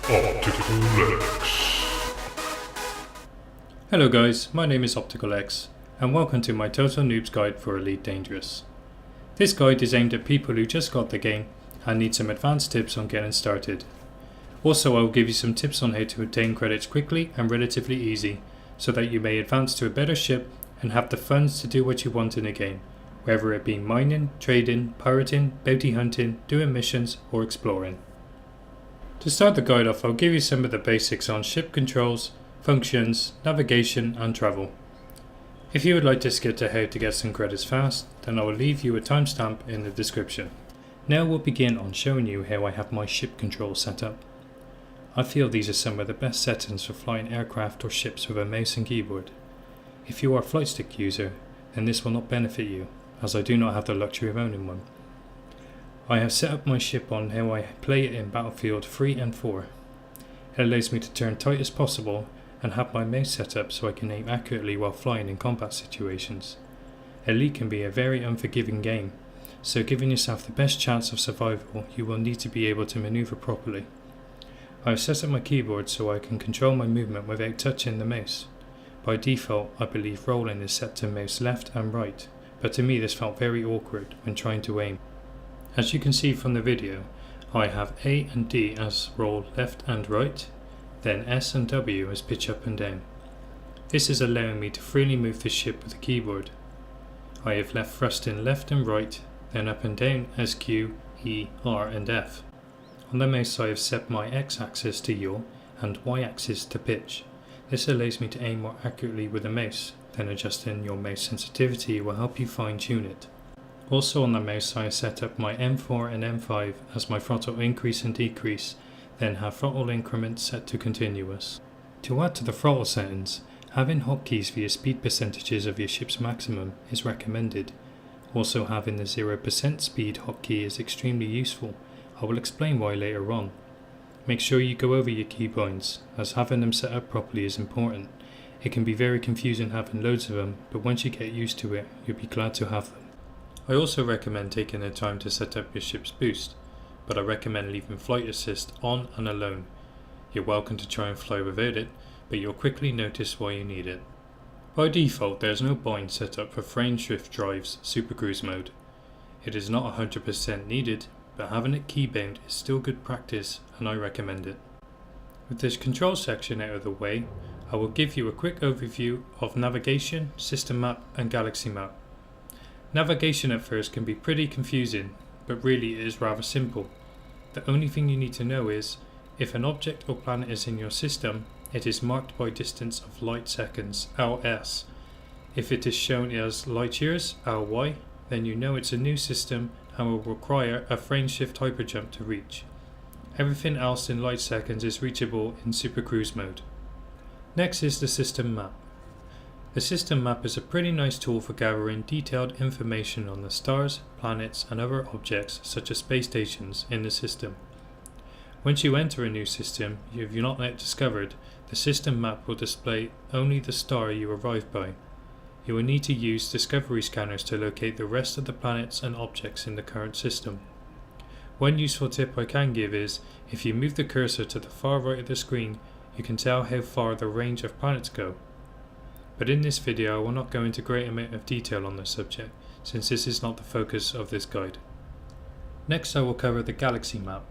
Optical X. Hello guys, my name is Optical X, and welcome to my Total Noobs Guide for Elite Dangerous. This guide is aimed at people who just got the game and need some advanced tips on getting started. Also, I will give you some tips on how to obtain credits quickly and relatively easy, so that you may advance to a better ship and have the funds to do what you want in a game, whether it be mining, trading, pirating, bounty hunting, doing missions, or exploring. To start the guide off, I'll give you some of the basics on ship controls, functions, navigation and travel. If you would like to skip to how to get some credits fast, then I will leave you a timestamp in the description. Now we'll begin on showing you how I have my ship controls set up. I feel these are some of the best settings for flying aircraft or ships with a mouse and keyboard. If you are a flight stick user, then this will not benefit you, as I do not have the luxury of owning one. I have set up my ship on how I play it in Battlefield 3 and 4. It allows me to turn tight as possible and have my mouse set up so I can aim accurately while flying in combat situations. Elite can be a very unforgiving game, so giving yourself the best chance of survival, you will need to be able to maneuver properly. I have set up my keyboard so I can control my movement without touching the mouse. By default, I believe rolling is set to mouse left and right, but to me this felt very awkward when trying to aim. As you can see from the video, I have A and D as roll left and right, then S and W as pitch up and down. This is allowing me to freely move the ship with the keyboard. I have left thrusting left and right, then up and down as Q, E, R and F. On the mouse I have set my X axis to yaw and Y axis to pitch. This allows me to aim more accurately with the mouse, then adjusting your mouse sensitivity will help you fine tune it. Also on the mouse I set up my M4 and M5 as my throttle increase and decrease, then have throttle increments set to continuous. To add to the throttle settings, having hotkeys for your speed percentages of your ship's maximum is recommended. Also having the 0% speed hotkey is extremely useful. I will explain why later on. Make sure you go over your keybinds, as having them set up properly is important. It can be very confusing having loads of them, but once you get used to it, you'll be glad to have them. I also recommend taking the time to set up your ship's boost, but I recommend leaving flight assist on and alone. You're welcome to try and fly without it, but you'll quickly notice why you need it. By default, there is no bind set up for frame shift drive's Super Cruise mode. It is not 100% needed, but having it keybound is still good practice and I recommend it. With this control section out of the way, I will give you a quick overview of navigation, system map and galaxy map. Navigation at first can be pretty confusing, but really it is rather simple. The only thing you need to know is, if an object or planet is in your system, it is marked by distance of light seconds, LS. If it is shown as light years, LY, then you know it's a new system and will require a frame shift hyperjump to reach. Everything else in light seconds is reachable in Super Cruise mode. Next is the system map. The system map is a pretty nice tool for gathering detailed information on the stars, planets and other objects such as space stations in the system. Once you enter a new system if you're not yet discovered, the system map will display only the star you arrived by. You will need to use discovery scanners to locate the rest of the planets and objects in the current system. One useful tip I can give is, if you move the cursor to the far right of the screen, you can tell how far the range of planets go. But in this video I will not go into great amount of detail on this subject, since this is not the focus of this guide. Next I will cover the galaxy map.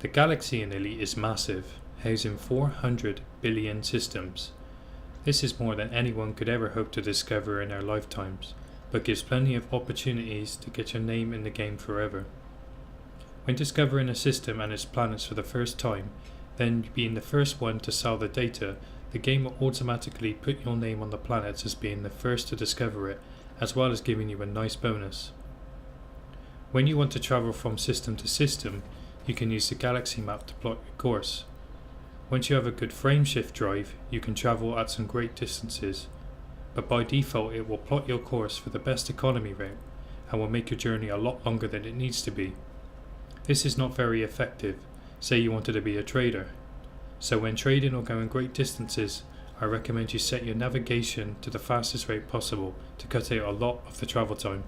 The galaxy in Elite is massive, housing 400 billion systems. This is more than anyone could ever hope to discover in their lifetimes, but gives plenty of opportunities to get your name in the game forever. When discovering a system and its planets for the first time, then being the first one to sell the data, the game will automatically put your name on the planets as being the first to discover it, as well as giving you a nice bonus. When you want to travel from system to system, you can use the galaxy map to plot your course. Once you have a good frame shift drive, you can travel at some great distances, but by default it will plot your course for the best economy route and will make your journey a lot longer than it needs to be. This is not very effective, say you wanted to be a trader. So when trading or going great distances, I recommend you set your navigation to the fastest rate possible to cut out a lot of the travel time.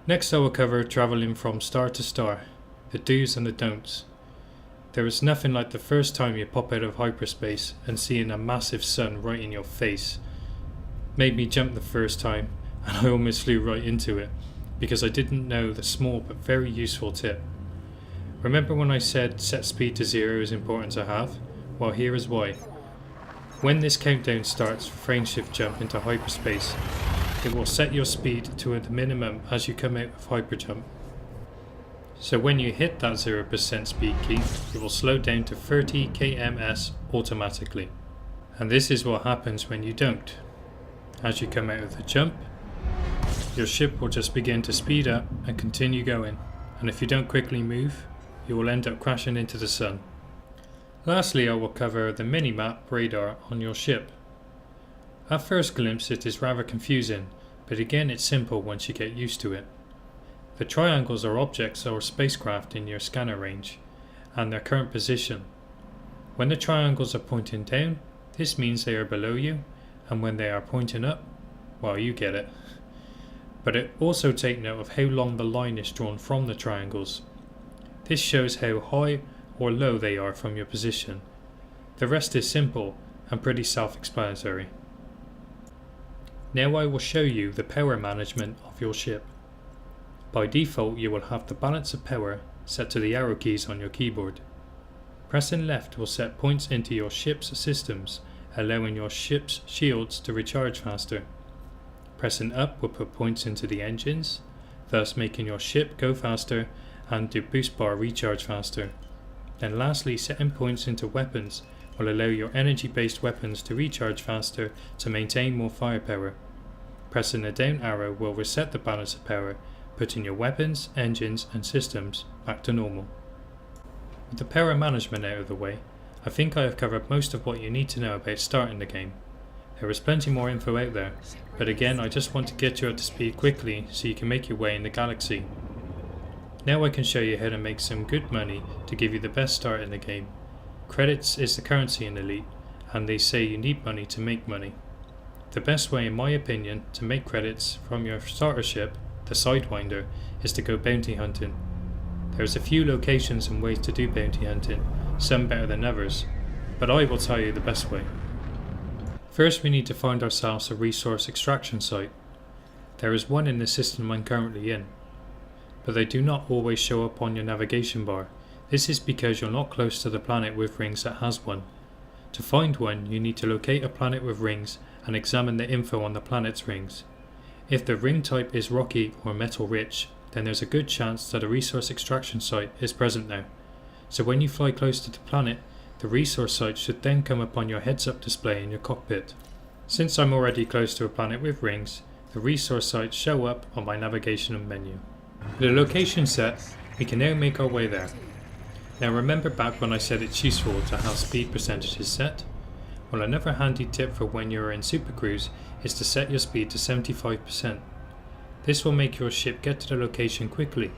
Next I will cover travelling from star to star, the do's and the don'ts. There is nothing like the first time you pop out of hyperspace and seeing a massive sun right in your face. Made me jump the first time, and I almost flew right into it, because I didn't know the small but very useful tip. Remember when I said set speed to 0 is important to have? Well, here is why. When this countdown starts for frame shift jump into hyperspace, it will set your speed to the minimum as you come out of hyperjump. So when you hit that 0% speed key, it will slow down to 30 kms automatically. And this is what happens when you don't. As you come out of the jump, your ship will just begin to speed up and continue going, and if you don't quickly move, you will end up crashing into the sun. Lastly, I will cover the mini-map radar on your ship. At first glimpse it is rather confusing, but again it's simple once you get used to it. The triangles are objects or spacecraft in your scanner range, and their current position. When the triangles are pointing down, this means they are below you, and when they are pointing up, well, you get it. But it also take note of how long the line is drawn from the triangles. This shows how high or low they are from your position. The rest is simple and pretty self-explanatory. Now I will show you the power management of your ship. By default you will have the balance of power set to the arrow keys on your keyboard. Pressing left will set points into your ship's systems, allowing your ship's shields to recharge faster. Pressing up will put points into the engines, thus making your ship go faster and the boost bar recharge faster. Then lastly, setting points into weapons will allow your energy based weapons to recharge faster to maintain more firepower. Pressing the down arrow will reset the balance of power, putting your weapons, engines and systems back to normal. With the power management out of the way, I think I have covered most of what you need to know about starting the game. There is plenty more info out there, but again I just want to get you up to speed quickly so you can make your way in the galaxy. Now I can show you how to make some good money to give you the best start in the game. Credits is the currency in Elite, and they say you need money to make money. The best way in my opinion to make credits from your starter ship, the Sidewinder, is to go bounty hunting. There's a few locations and ways to do bounty hunting, some better than others, but I will tell you the best way. First we need to find ourselves a resource extraction site. There is one in the system I'm currently in, but they do not always show up on your navigation bar. This is because you're not close to the planet with rings that has one. To find one, you need to locate a planet with rings and examine the info on the planet's rings. If the ring type is rocky or metal rich, then there's a good chance that a resource extraction site is present there. So when you fly close to the planet, the resource site should then come up on your heads-up display in your cockpit. Since I'm already close to a planet with rings, the resource sites show up on my navigation menu. With the location set, we can now make our way there. Now remember back when I said it's useful to have speed percentages set? Well, another handy tip for when you're in Super Cruise is to set your speed to 75%. This will make your ship get to the location quickly,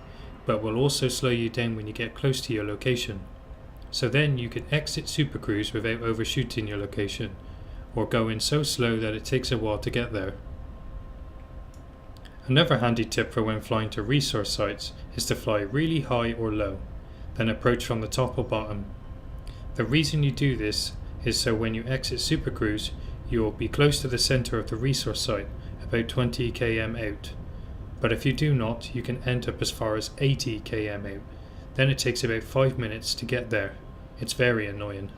but will also slow you down when you get close to your location. So then you can exit Super Cruise without overshooting your location, or go in so slow that it takes a while to get there. Another handy tip for when flying to resource sites is to fly really high or low, then approach from the top or bottom. The reason you do this is so when you exit Super Cruise, you will be close to the center of the resource site, about 20 km out. But if you do not, you can end up as far as 80 km out. Then it takes about 5 minutes to get there. It's very annoying.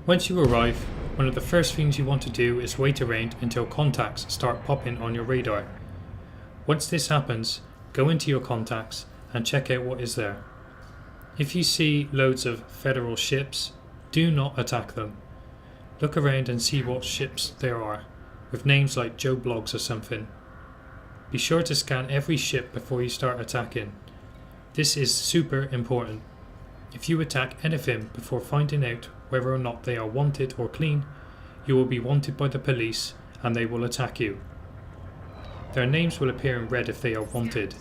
Once you arrive, one of the first things you want to do is wait around until contacts start popping on your radar. Once this happens, go into your contacts and check out what is there. If you see loads of Federal ships, do not attack them. Look around and see what ships there are, with names like Joe Bloggs or something. Be sure to scan every ship before you start attacking. This is super important. If you attack anything before finding out whether or not they are wanted or clean, you will be wanted by the police and they will attack you. Their names will appear in red if they are wanted,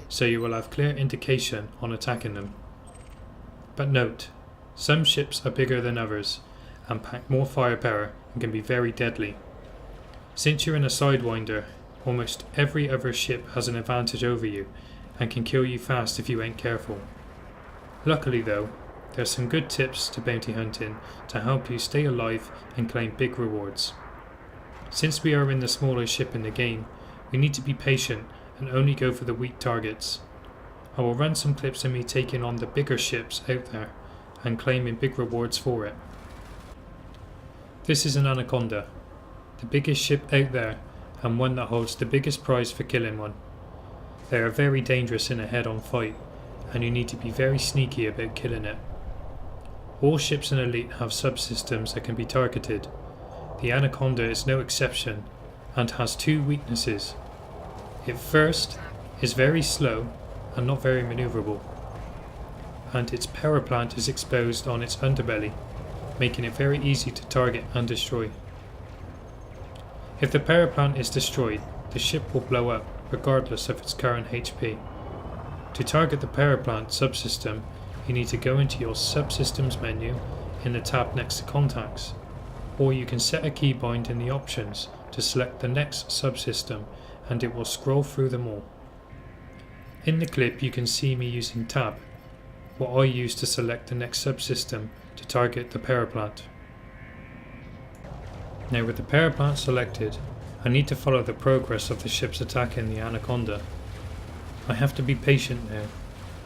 so you will have clear indication on attacking them. But note, some ships are bigger than others and pack more firepower and can be very deadly. Since you're in a Sidewinder, almost every other ship has an advantage over you and can kill you fast if you ain't careful. Luckily though, There's some good tips to bounty hunting to help you stay alive and claim big rewards. Since we are in the smallest ship in the game, we need to be patient and only go for the weak targets. I will run some clips of me taking on the bigger ships out there and claiming big rewards for it. This is an Anaconda, the biggest ship out there and one that holds the biggest prize for killing one. They are very dangerous in a head-on fight, and you need to be very sneaky about killing it. All ships in Elite have subsystems that can be targeted. The Anaconda is no exception and has two weaknesses. It first is very slow and not very manoeuvrable, and its power plant is exposed on its underbelly, making it very easy to target and destroy. If the power plant is destroyed, the ship will blow up regardless of its current HP. To target the power plant subsystem, you need to go into your subsystems menu in the tab next to contacts, or you can set a keybind in the options to select the next subsystem and it will scroll through them all. In the clip you can see me using tab, what I use to select the next subsystem to target the power plant. Now with the power plant selected, I need to follow the progress of the ships attacking the Anaconda. I have to be patient now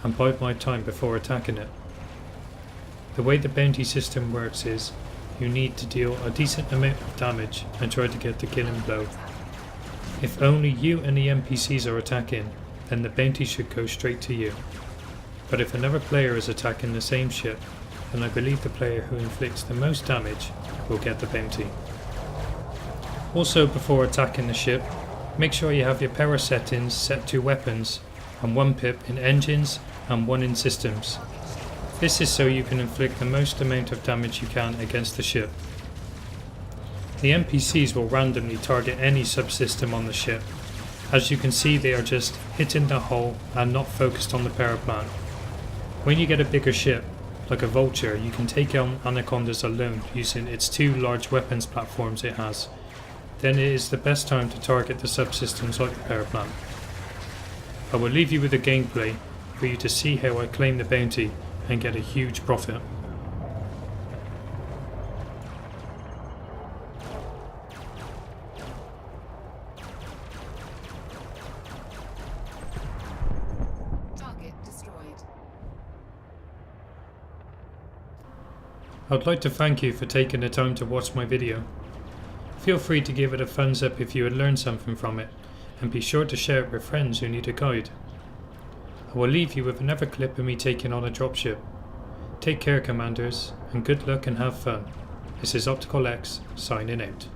and bide my time before attacking it. The way the bounty system works is, you need to deal a decent amount of damage and try to get the killing blow. If only you and the NPCs are attacking, then the bounty should go straight to you. But if another player is attacking the same ship, then I believe the player who inflicts the most damage will get the bounty. Also, before attacking the ship, make sure you have your power settings set to weapons and 1 pip in engines and 1 in systems. This is so you can inflict the most amount of damage you can against the ship. The NPCs will randomly target any subsystem on the ship. As you can see, they are just hitting the hull and not focused on the power plant. When you get a bigger ship, like a Vulture, you can take on Anacondas alone using its 2 large weapons platforms it has. Then it is the best time to target the subsystems like the power plant. I will leave you with the gameplay for you to see how I claim the bounty and get a huge profit. Target destroyed. I'd like to thank you for taking the time to watch my video. Feel free to give it a thumbs up if you had learned something from it, and be sure to share it with friends who need a guide. I will leave you with another clip of me taking on a dropship. Take care, Commanders, and good luck and have fun. This is Optical X, signing out.